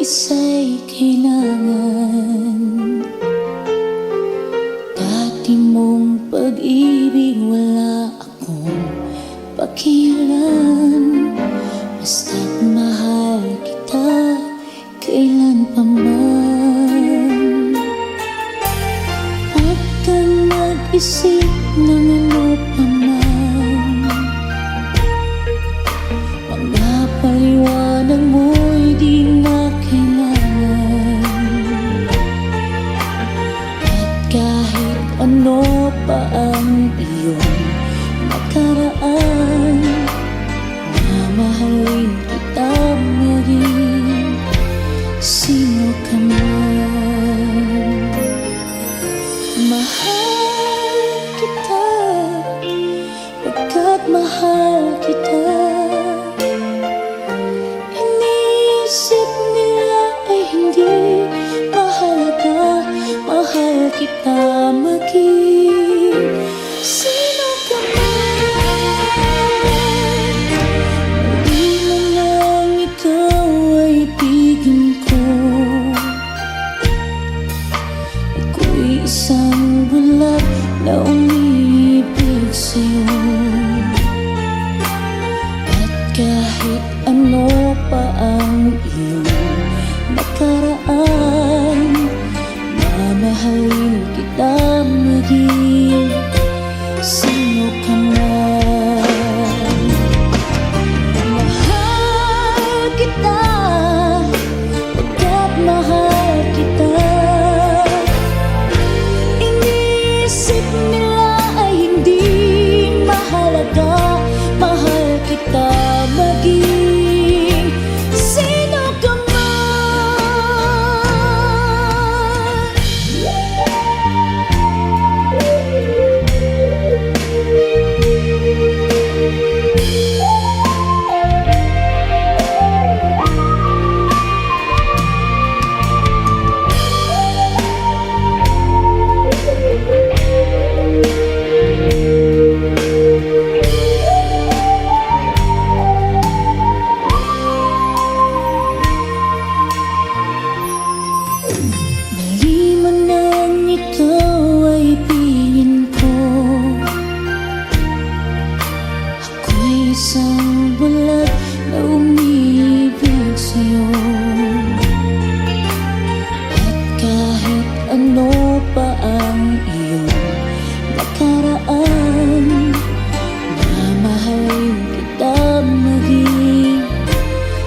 isa'y kailangan. Dati mong pag-ibig wala akong pakialam. Basta't mahal kita kailan pa man. Huwag kang mag-isip ng ano pa man. Mga paliwanag mo'y di na kailangan. At kahit ano pa ang iyong nakaraan, mamahalin kita maging sino ka man. Mahal kita pagkat mahal kita. Inisip nila ay hindi mahalaga. Mahal kita maging sino ka man. Di man lang ikaw ay ibigin ko. Ako'y isang bulag na umiibig sa'yo. At kahit ano pa ang iyong nakaraan, mamahalin kita maging sino ka man. Mahal kita pagkat mahal kita. Inisip nila ay hindi mahalaga. Mahal kita maging sino ka man. Mali man nang ikaw ay ibigin ko. Ako'y isang bulag na umiibig sa'yo. At kahit ano pa ang iyong nakaraan, mamahalin kita maging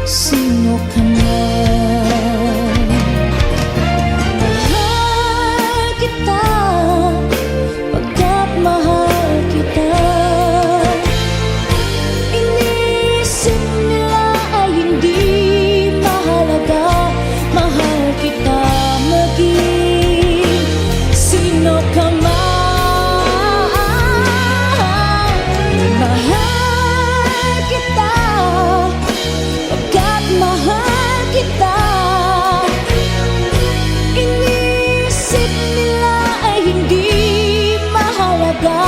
sino ka man. Mahal kita pagkat mahal kita. Inisip nila ay hindi mahalaga. Mahal kita maging sino ka man. Mahal kita pagkat mahal kita. Inisip nila ay hindi mahalaga.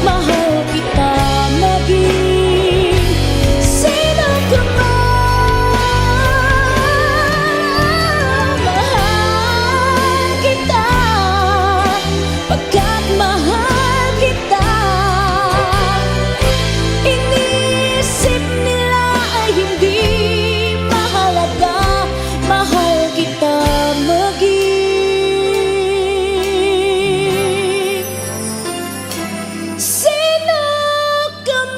Mahal kita maging sino ka man. Mahal kita pagkat mahal kita. Inisip nila ay hindi mahalaga. Mahal kita maging sino ka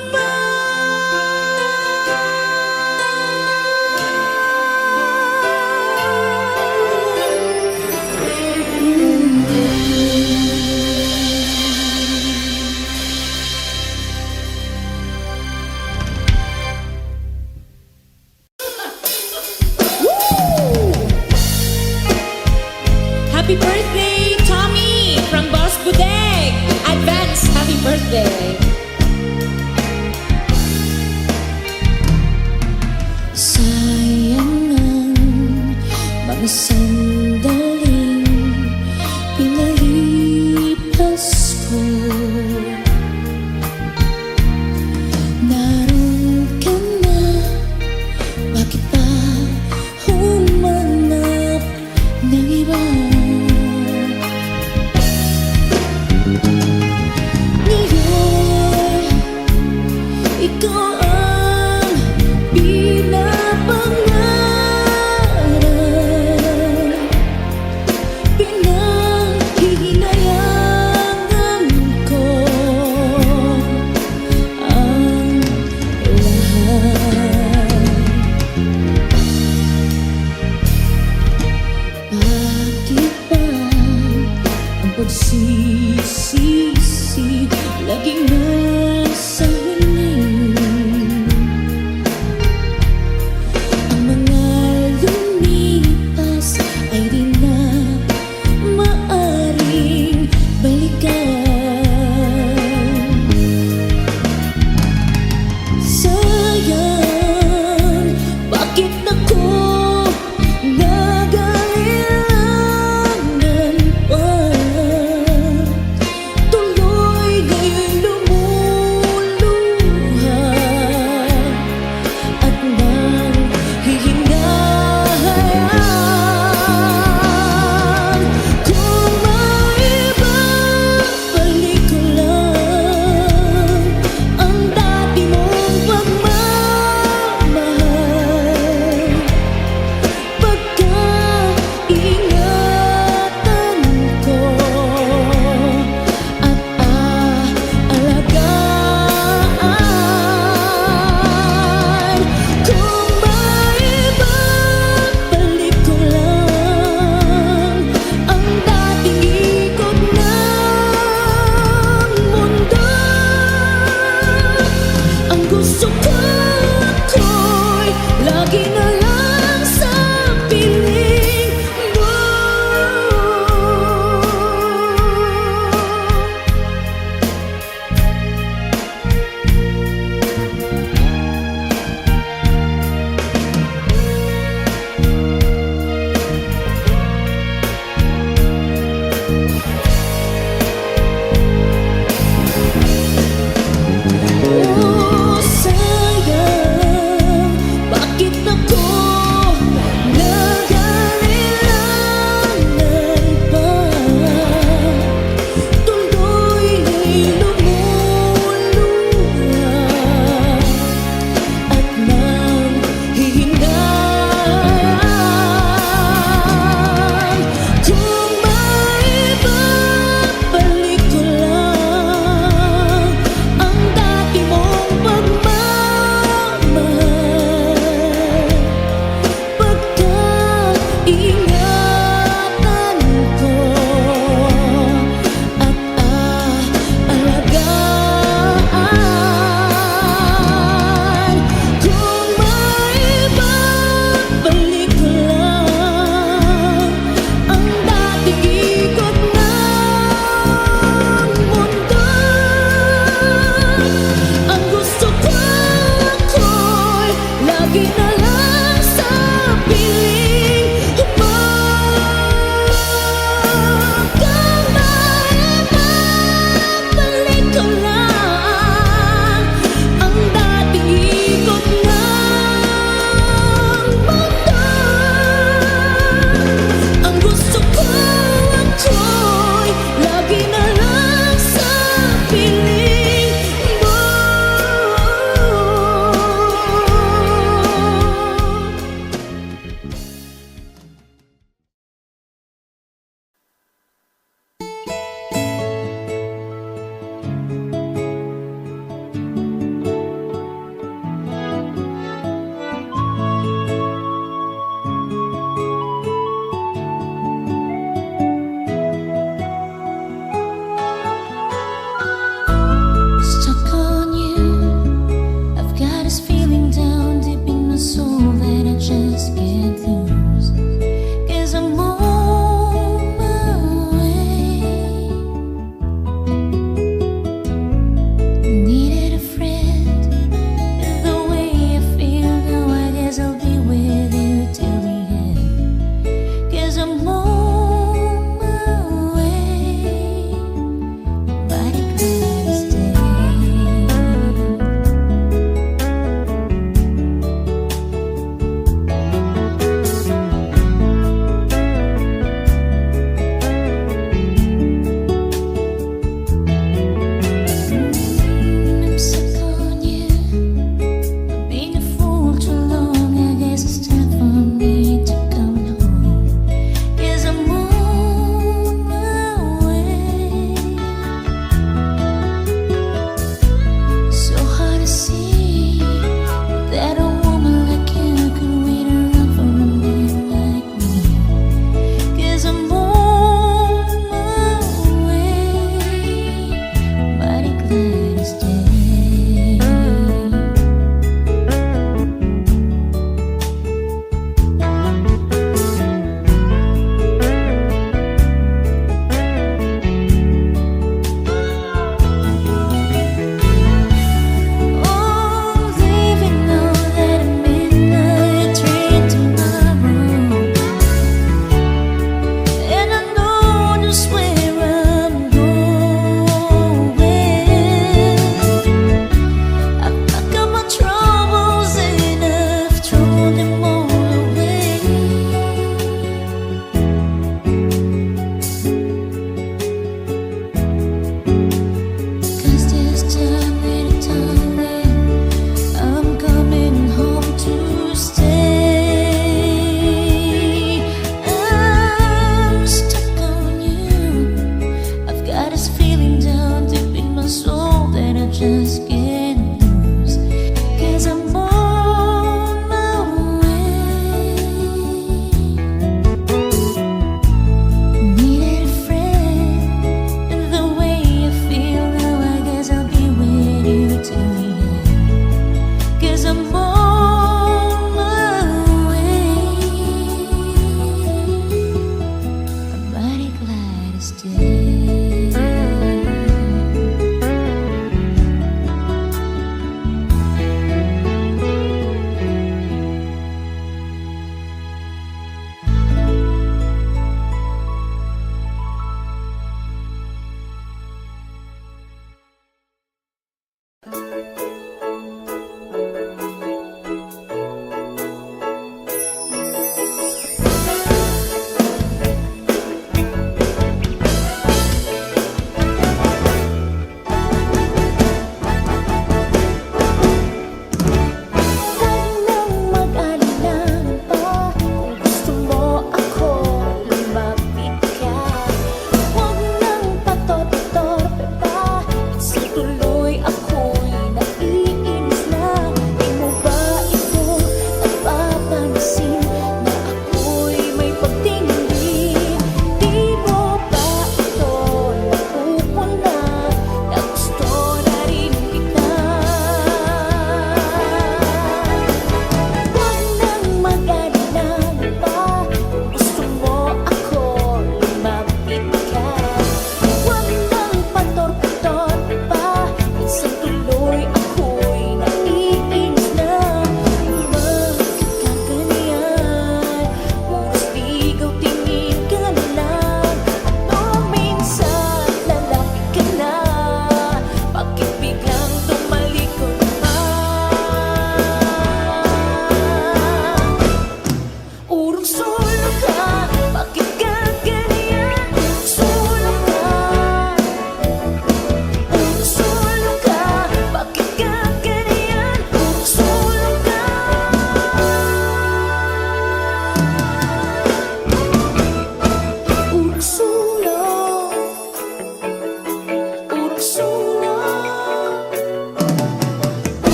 Happy birthday, Tommy, from Boss Budeg. Advance happy birthday. Sayang ang mga sandaling pinalipas ko. Naroon ka na, bakit pa humana? ikaw ang pinapangarap, pinanghihinayangan ko ang lahat. Bakit ba ang pagsisisi laging nasa huli? Ang mga lumipas ay di na maaring balikan. Sayang, bakit ako nag-aalilangan pa? Tuloy ngayon'y lumuluha at nanghihingahan. Kung maibabalik ko lang ang dati mong pagmamahal, pagkaingatan ko at aalagaan. Kung maibabalik ko lang ang dating ikot ng mundo, ang gusto ko'y lagi na lang sa piling mo. Oh, sayang, bakit ako nag-aalilangan pa? Tuloy ngayon'y lumuluha at nanghihingahan. Kung maibabalik ko lang ang dati mong pagmamahal, pagkaingatan ko at aalagaan. Kung maibabalik ko lang ang dating ikot ng mundo, ang gusto ko'y lagi na lang sa piling mo. Kung maibabalik ko lang ang dating ikot ng mundo, ang gusto ko'y lagi na lang sa piling mo.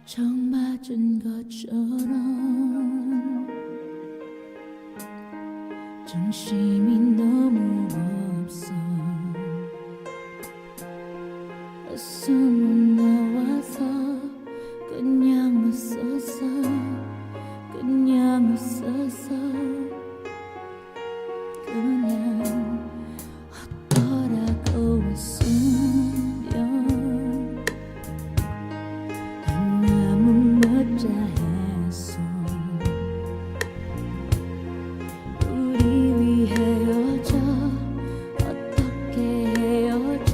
처음 맞은 것처럼 정신이 너무 없어. 숨은 나와서 그냥 웃었어. 그냥 웃었어. 그냥 어떠라고 웃으면 너무 멋져했어. 우리 위 헤어져. 어떻게 헤어져.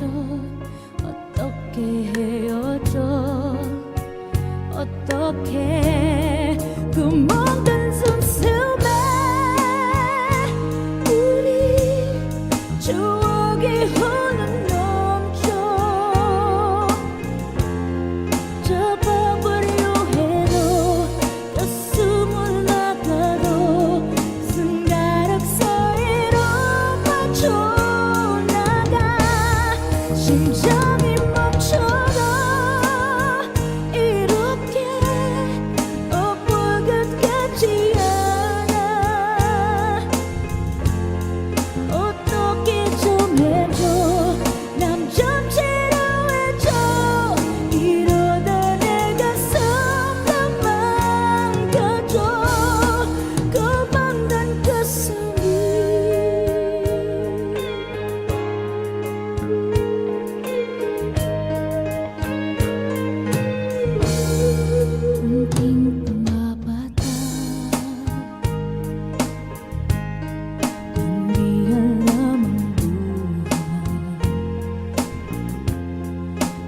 어떻게 헤어져. 어떻게 그 멍든 숨숨에 우리 추억이 흘러넘쳐. 접어버려 해도 가슴을 나가도 손가락 사이로 빠져나가. 심장이 멈춰도 이렇게 엎어것 같지 않아. 어떻게 좀 해줘. 남 좀 치료해줘. 이러다 내 가슴도 망가져. 고방단 가슴이 빙빙 바다 은비한 남은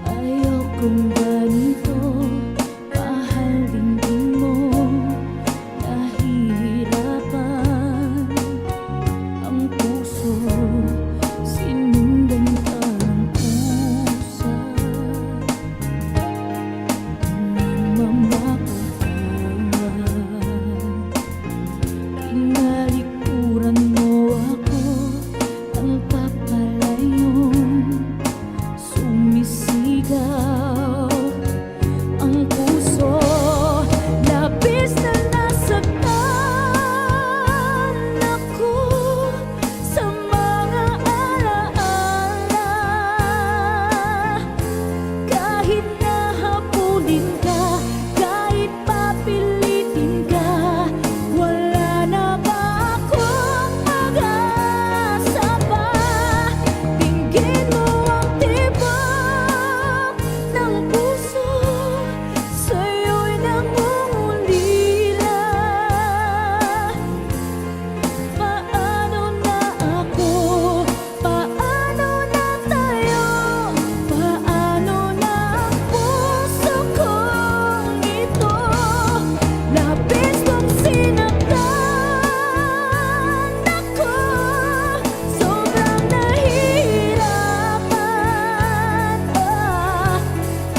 아역 공간이도 pahalin mo nahihirapan ang puso sinundan ka ng pusa tinalikuran mo ako ang papalayong sumisigaw ang puso. Labis na nasaktan ako sa mga alaala. Kahit nahapunin ka, kahit papilitin ka, wala na ba akong pag-asa pa? Dinggin mo ang tibok ng puso, sa'yo'y nangungulila. Paano na ako? Paano na tayo? Paano na ang puso kong ito? Labis kong sinaktan ako, sobrang nahihirapan.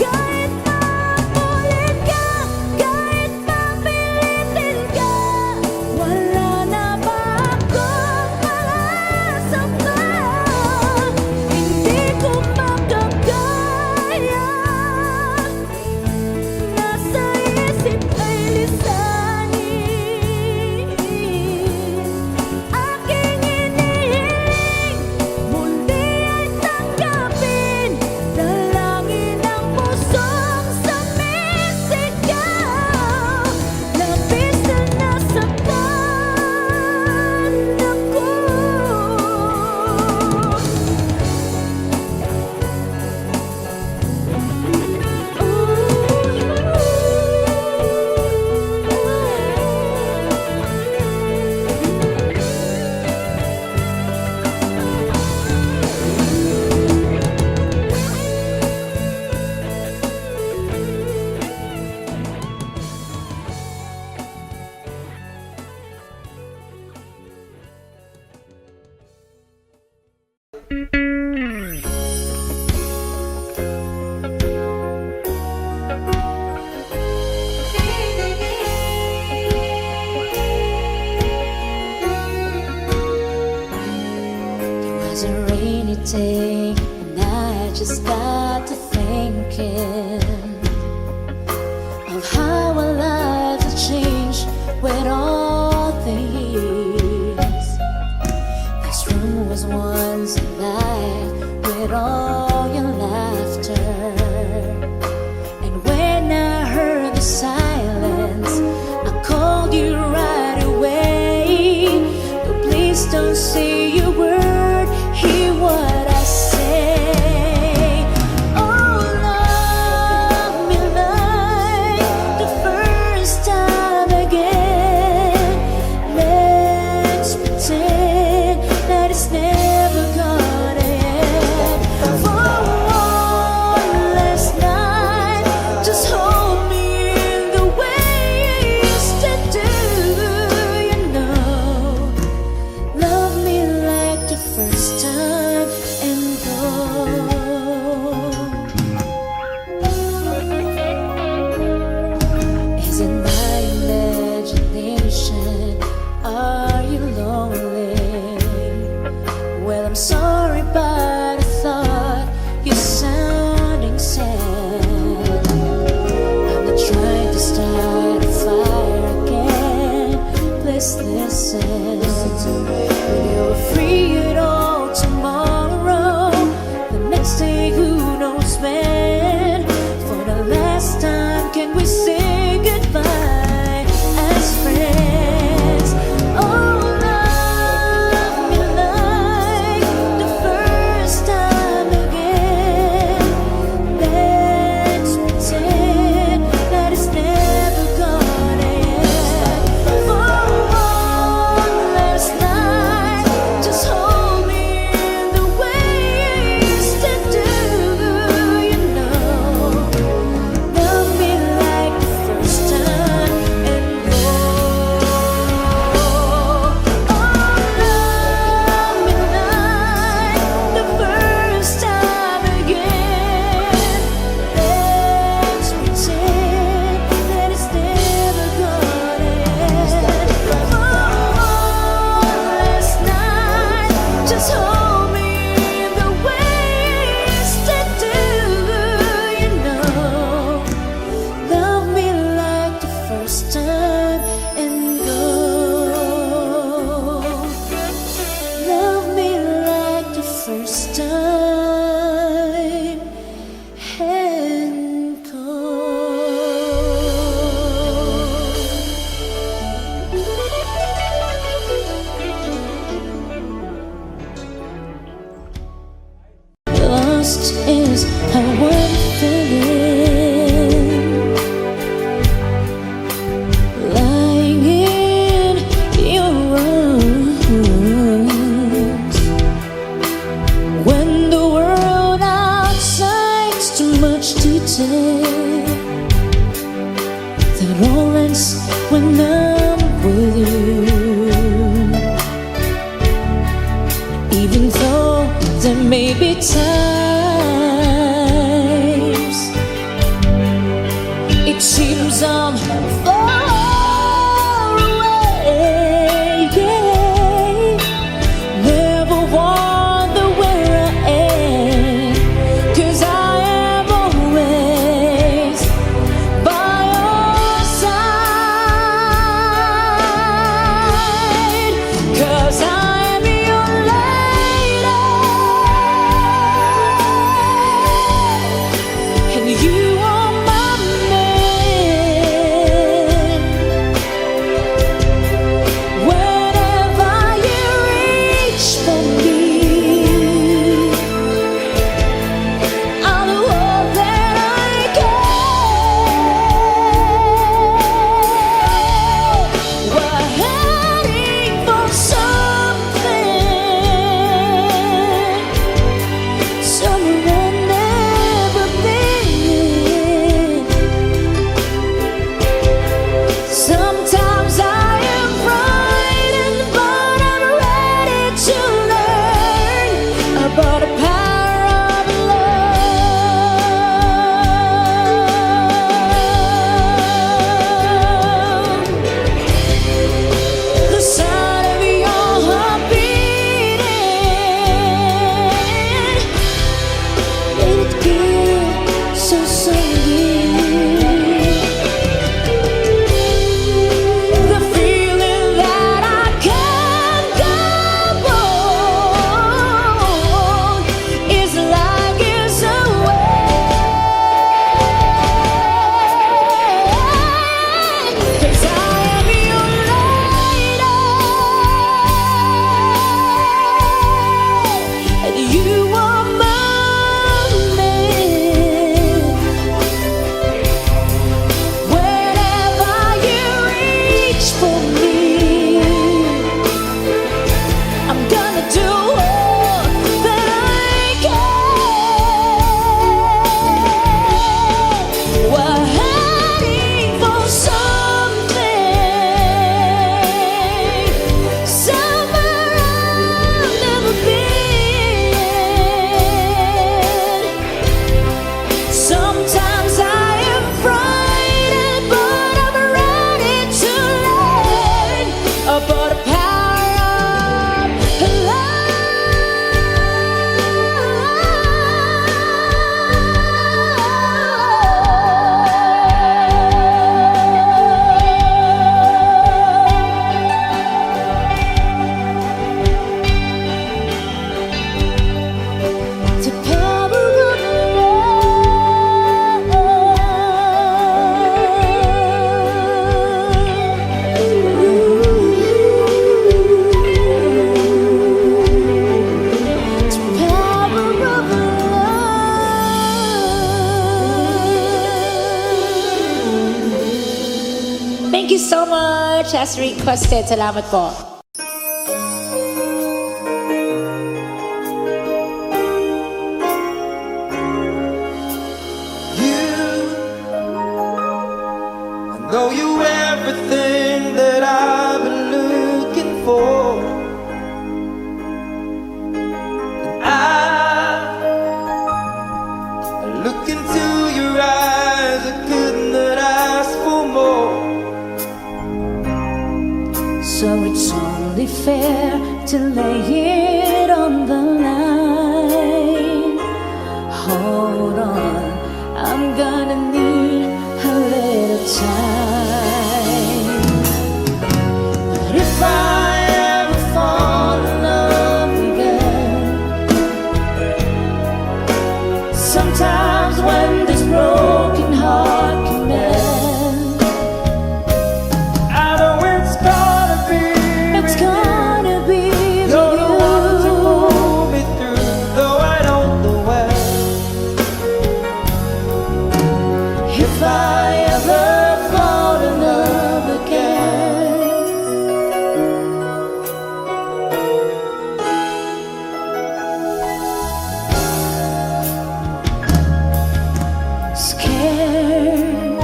Kahit mapulit ka, kahit papilitin ka, wala na ba akong pag-asa pa? Hindi ko makakaya. Nasa isip ay lisanin aking hinihiling. Muli ay tanggapin dalangin ng pusong sumisigaw. Labis na nasaktan ako. It was a rainy day, and I just got to thinking thinking of how our lives have changed with all the years. This room was once alive with all your laughter, and when I heard the silence, I called you right away. But please don't say a word, hear what I say. Oh, love me like the first time again. Let's pretend that it's never gonna end. For one last night, just hold me in the way you used to do. You know, love me like the first time and go. Is it my imagination? Are you lonely? Well, I'm sorry, but I thought you're sounding sad. I'm not trying to start a fire again. Please listen. When you're free at all tomorrow, the next day, who knows when? For the last time, can we say goodbye as friends? Oh, love me like the first time again. Let's pretend that it's never gonna end. For one last night, just hold me in the way you used to do. You know, love me like the first time and go. Oh, love me like the first time again. Let's pretend that it's never gonna end. For one last night, just hold me in the way you used to do. You know, love me like the first time and go. Love me like the first time and go. Lost is how one feeling, lying in your arms, when the world outside's too much to take. That all ends when I'm with you. Even though there may be times it seems I'm far away, yeah. Never wonder where I am, 'cause I am always by your side, 'cause I'm your lady and you are my man. so much as requested. Salamat po. Know you everything that I've been looking for. And I look into your eyes, I could not ask for more. So it's only fair to lay it on the line. Hold on, I'm gonna need a little time. But if I ever fall in love again, sometimes when this broken heart can mend, I know it's gonna be it's with you. gonna be You're the with one to you. pull me through, though I don't know where. If I ever fall in love again, scared,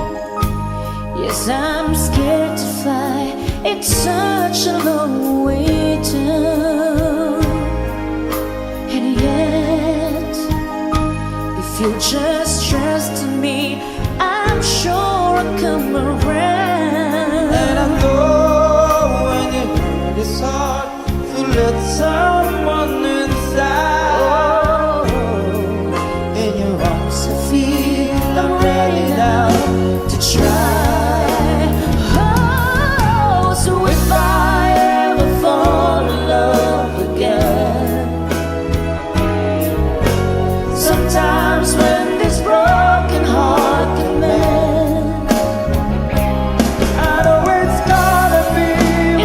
yes, I'm scared to fly. It's such a long way down, and yet if you just trust in me, I'm sure I'll come around. And I know when you hurt, it's hard to let someone inside. Oh, In your arms, I feel I'm ready now to try. Oh, so if I ever fall in love again, sometimes when this broken heart can mend, I know it's gonna be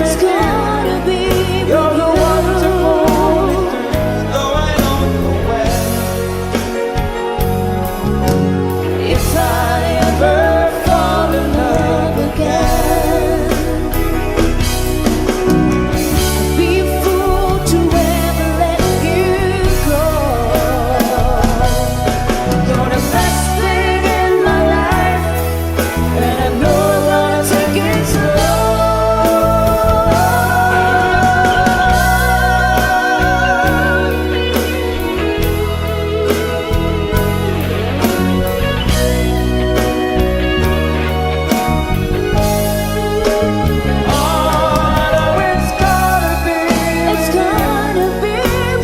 it's with you. gonna be You're the one to pull me with you. through, though I don't know where. If I ever fall in love again, I'd be a fool to ever let you go. You're the best thing in my life, and I know I'm gonna take it I know it's gonna be It's gonna be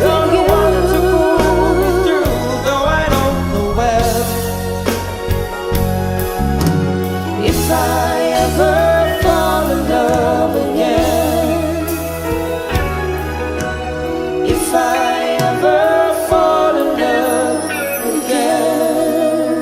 You're with the one to pull me you. through, though I don't know where. If I ever fall in love again, if I ever fall in love again.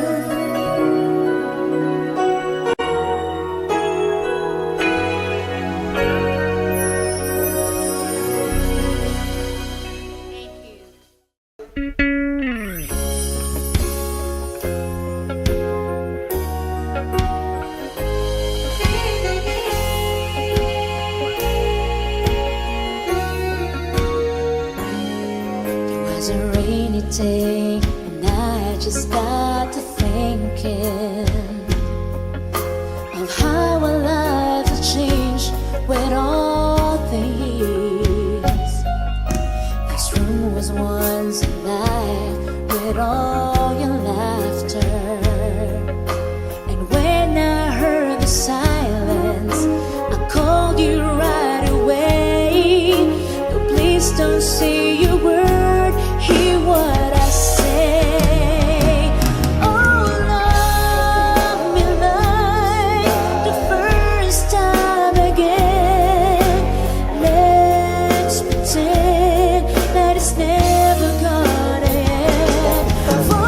It was a rainy day, and I just got to thinking of how our lives have changed with all the years. This room was once alive with all your laughter, and when I heard the silence, I called you right away. No, please don't say a word, hear what I say. Oh, love me like the first time again. Let's pretend that it's never gonna end. For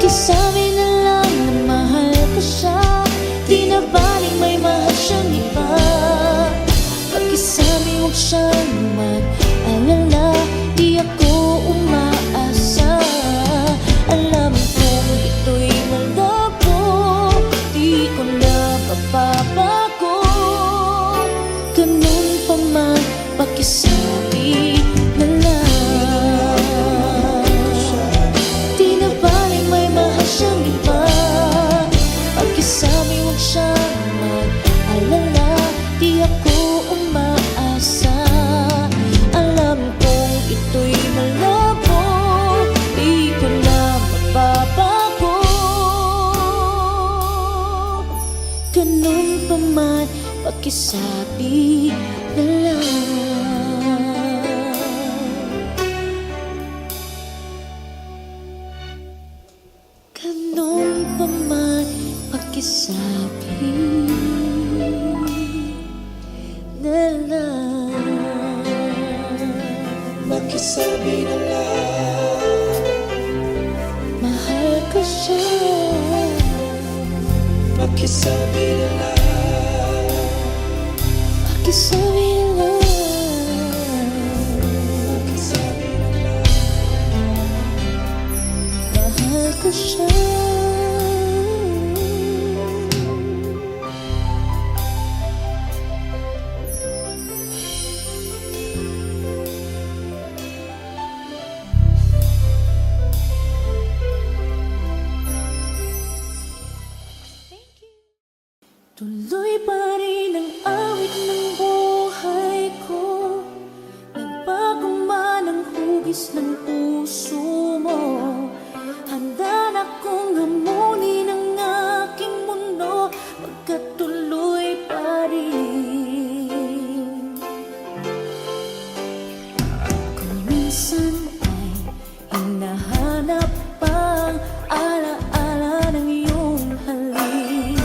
Pakisabi na lang na mahal ko siya, di na baling may mahal siyang iba. Pakisabi huwag siyang mag-alala, di ako umaasa. Alam kong ito'y malabo, di ko na mapapago. Ganun pa man, pakisabi na lang. Di na baling may mahal siyang iba. Pakisabi huwag siyang mag-alala, di ako umaasa. Alam kong ito'y malabo, di ko na mapapago. Ganun pa man, pakisabi na lang. Ganun pa man, pakisabi na lang. Pakisabi na lang. Mahal ko siya. Pakisabi na lang. Pakisabi na lang. Pakisabi na lang. Mahal ko siya. Tuloy pa rin ang awit ng buhay ko. Nagbago man ang hugis ng puso mo. Handa na kong hamunin ang aking mundo, pagkat tuloy pa rin. Kung minsan ay hinahanap pang alaala ng iyong halik,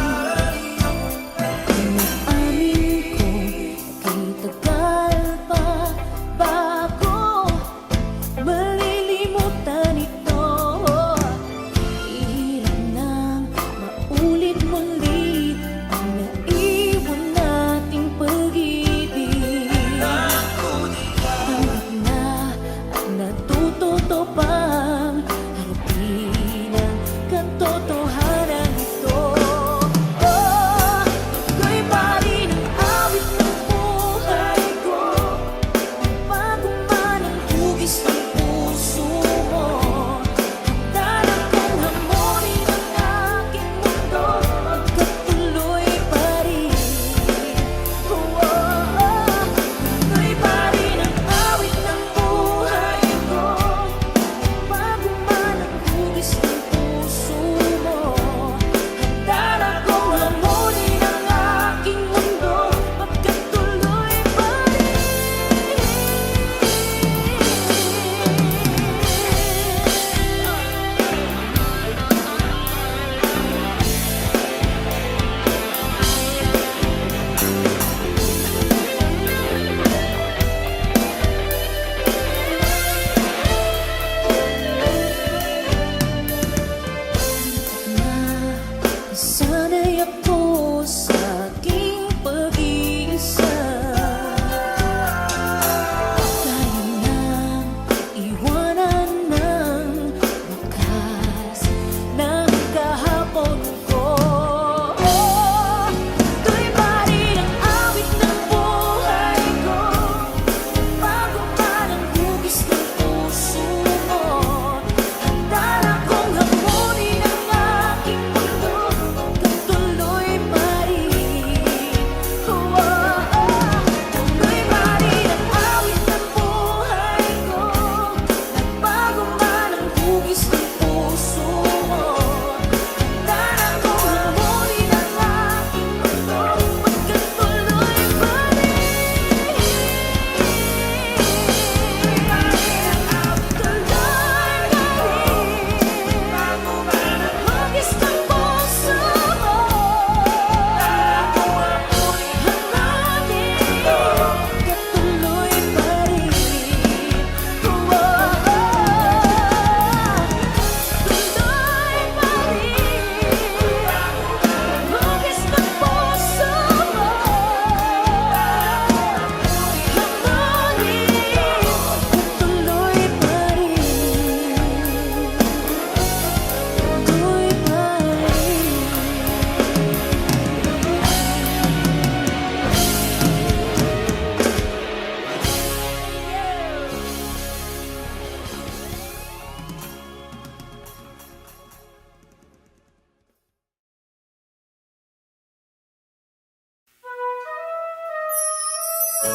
Well,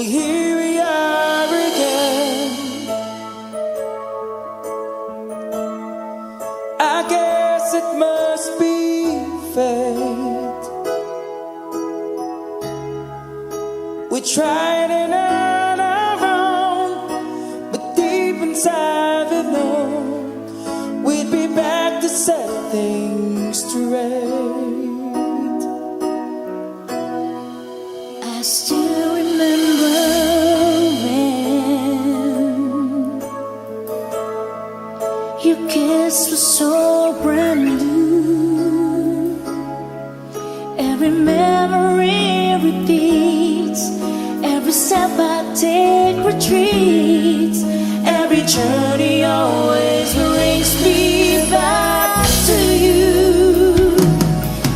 here we are again. I guess it must be fate. We tried it on our own, but deep inside we know we'd be back to set things straight. I still remember when your kiss was so brand new. Every memory repeats, every step I take retreats, every journey always brings me back to you.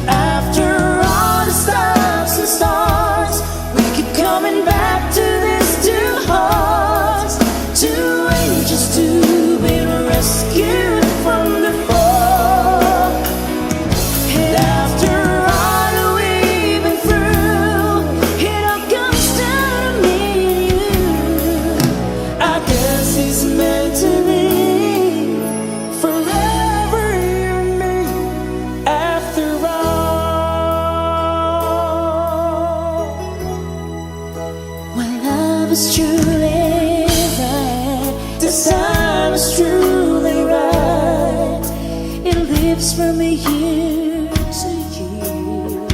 After all the stops and starts, we keep coming back to this two hearts, two angels to be rescued from the fall. And after all that we've been through, it all comes down to me and you. I guess it's meant to be forever, you and me. After all, when love is truly right, this time is truly right. It lives from year to year.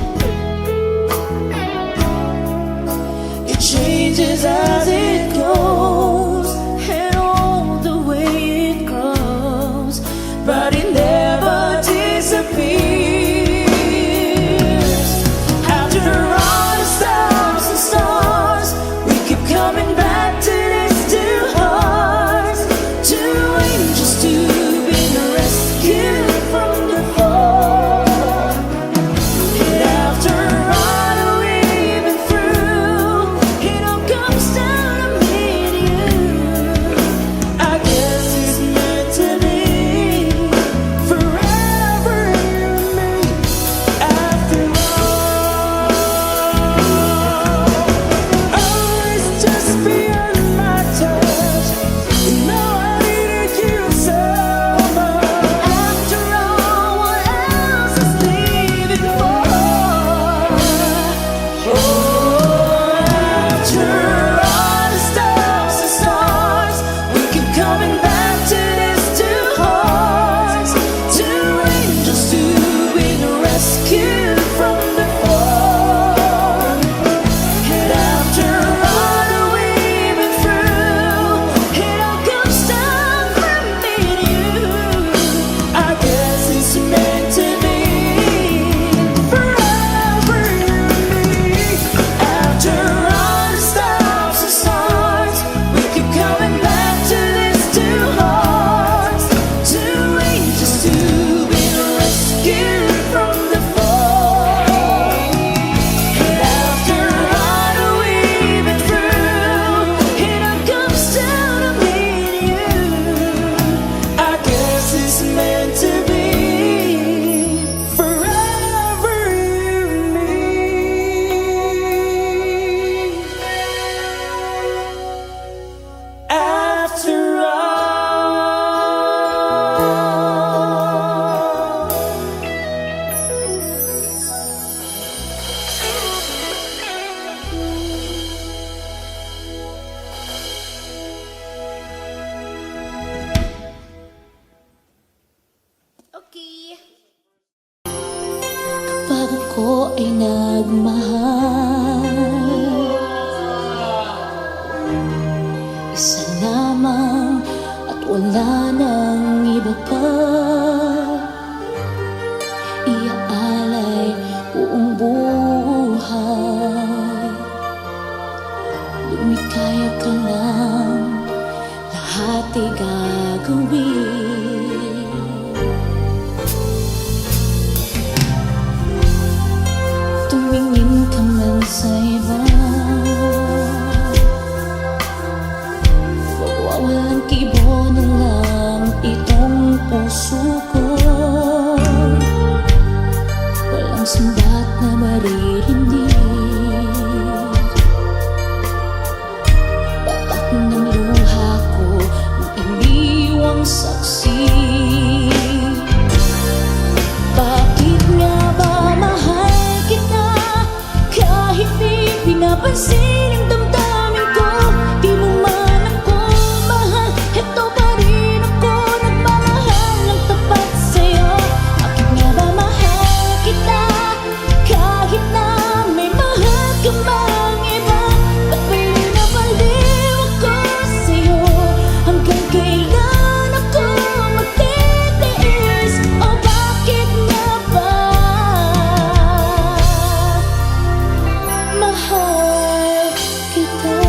It changes as it goes, and all the way it grows, but it never disappears. After all the stops and stars, we keep coming back to this two hearts, two angels to be rescued from the fall. And after all that we've been through, it all comes down to me and you. I guess it's meant to be forever, you and me. After all, always just beyond my touch. You know I needed you so much. After all, what else is leaving for? Oh, after all the stops and stars, we keep coming back to this two hearts, two angels to be rescued from the fall. And after all that we've been through, it all comes down from me and you. I guess it's meant to be forever, you and me. After all the stops and starts, we keep coming back to this two hearts, two angels to be rescued from the fall. And after all that we've been through, it all comes down to me and you. I guess it's meant to be forever, you and me. After all. Okay. Kapag ako ay nagmahal, isa lamang at wala nang iba pa. Iaalay buong buhay, lumikaya ka lang, lahat ay gagawin. Tumingin ka man sa iba, huwag sumbat na maririnig. Tatak ng luha ko ng iniwang saksi. Bakit nga ba mahal kita kahit di pinapansin ang damdamin ko? Di mo man ako mahal, eto pa rin ako nagmamahal ng tapat sa'yo. Bakit nga ba mahal kita kahit na may mahal ka mang iba? Ba't pinapaliw ako sa'yo? Hanggang kailan ako magtitiis? O bakit nga ba mahal kita?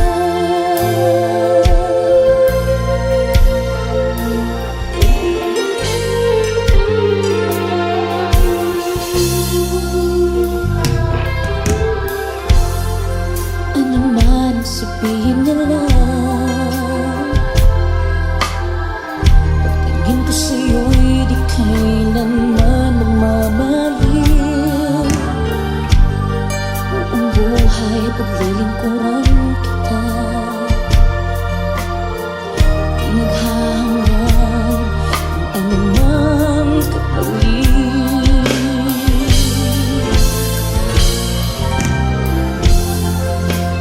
Ano man ang sabihin nila, pagtingin ko sa'yo'y di kailanman magmamaliw. Buong buhay paglilingkuran kita, di naghahanggan ng anumang kapalit.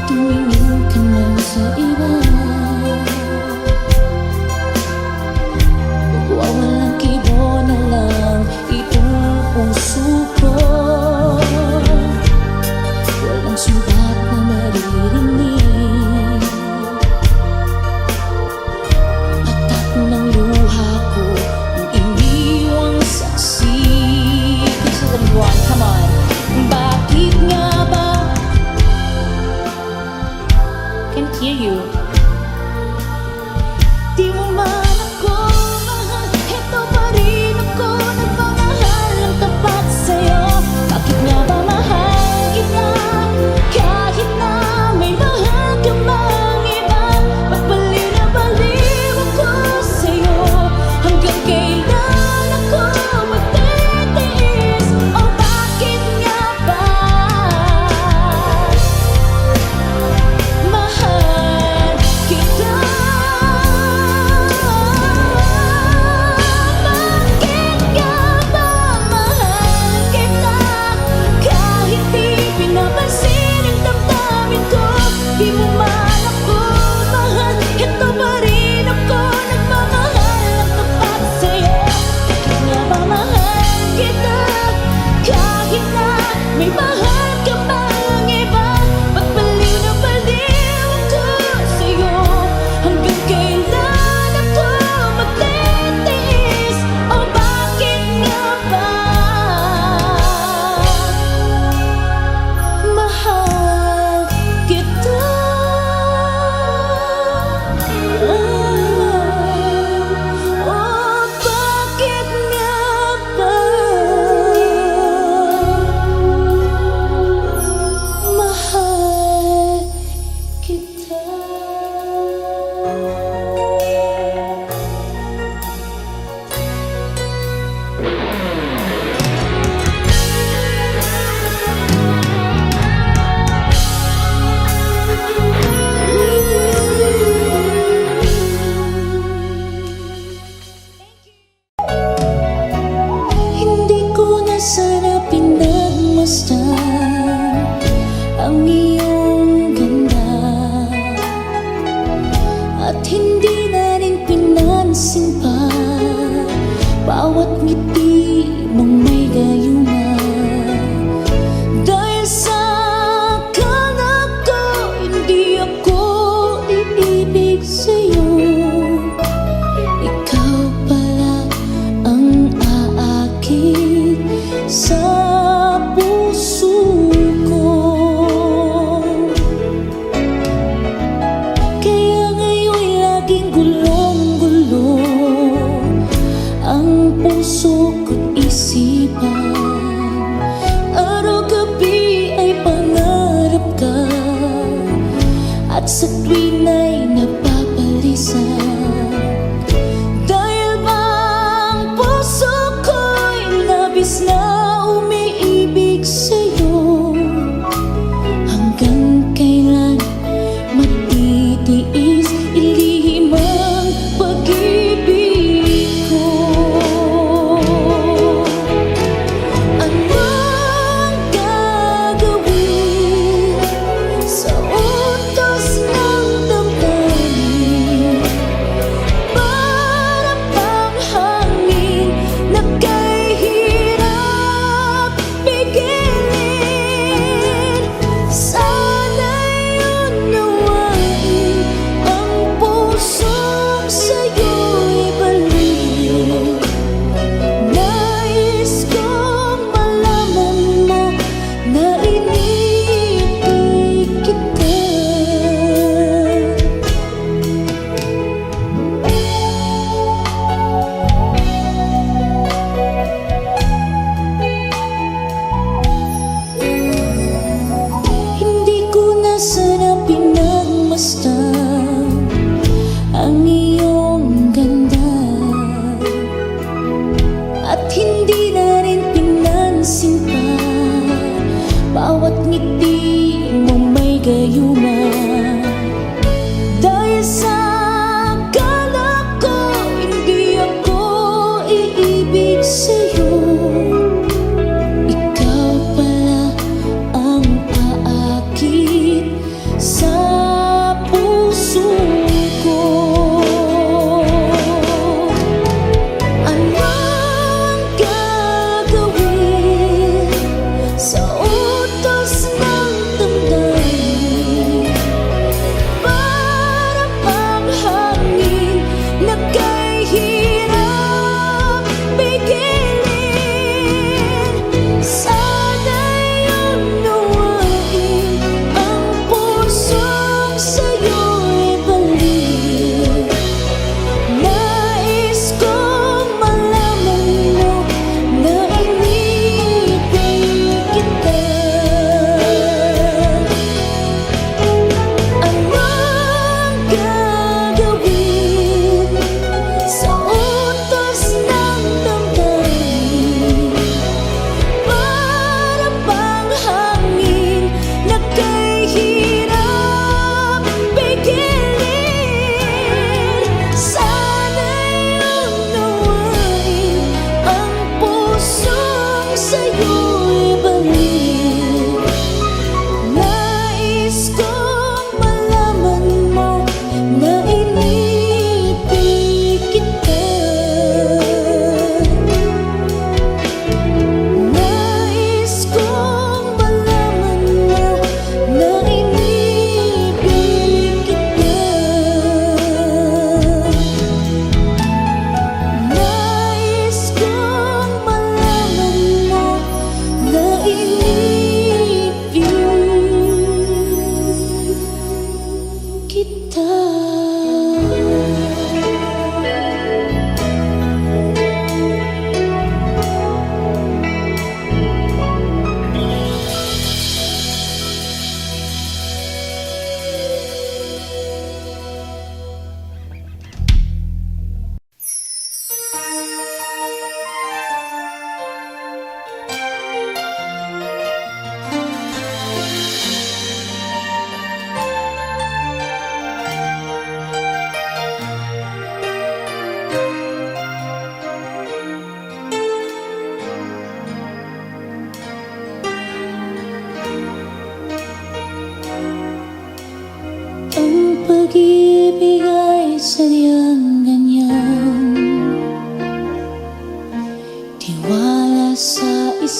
Tumingin ka na sa iba, wawalang kibo na lang itong puso ko. Walang sumbat na maririnig. Patak ng luha ko ng iniwang saksi. This is the one, come on. Bakit nga ba? Can't hear you. Di mo man ako mahal, eto pa rin ako nagmamahal ng tapat sa'yo. Bakit nga ba mahal kita kahit na may mahal ka mang iba? Ba't baliw na baliw ako sa'yo? Hanggang kailan ako magtitiis? O bakit nga ba mahal kita? Bakit nga ba mahal kita kahit di pinapansin ang damdamin ko? Di mo man ako mahal, eto pa rin ako nagmamahal ng tapat sa'yo. Bakit nga ba mahal kita kahit na may mahal ka mang iba? Ba't baliw na baliw ako sa'yo? Hanggang kailan ako magtitiis? O bakit nga ba mahal kita? O bakit nga ba mahal kita? Hindi ko na sana pinagmasdan ang iyong ganda, at hindi na rin pinansin pa bawat ngiti mong may gayuma. Dahil sa akala ko hindi ako iibig sa'yo, ikaw pala ang aakit sa puso.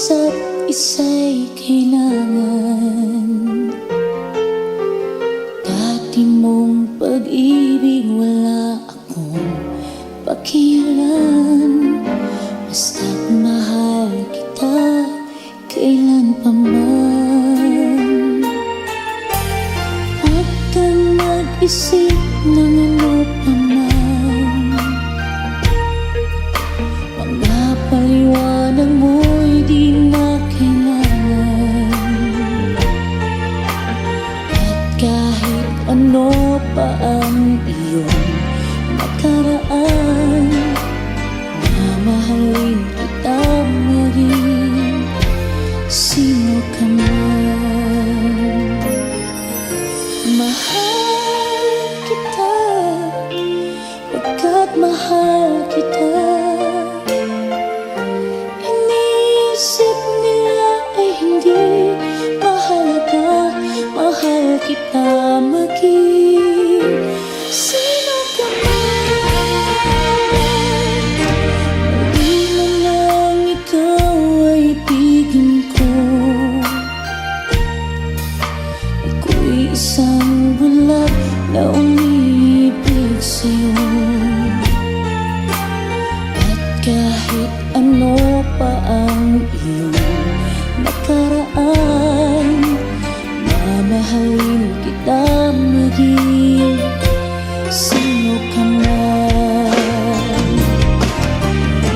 isa't isa'y kailangan. Dati mong pag-ibig wala akong pakialam. Basta't mahal kita kailan pa man. Huwag kang mag-isip ng ano pa man. Mga paliwanag mo'y di na kailangan. At kahit ano pa ang iyong nakaraan, mamahalin kita maging sino ka man. Mahal kita, pagkat mahal kita. Iniisip nila ay hindi mahalaga, mahal kita maging sino ka man. Di man lang ikaw ay ibigin ko. Ako'y isang bulag na umiibig sa'yo. At kahit ano pa ang iyong nakaraan, mamahalin kita maging sino ka man.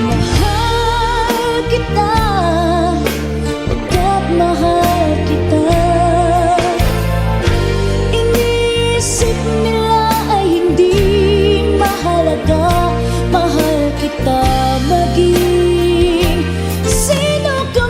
Mahal kita, pagkat mahal kita. Iniisip nila ay hindi mahalaga, mahal kita maging sino ka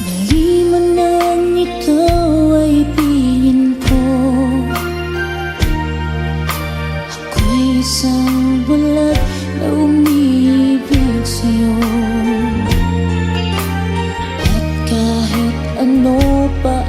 Mali man ang ikaw ay ibigin ko. Ako'y isang bulag na umiibig sa'yo. At kahit ano pa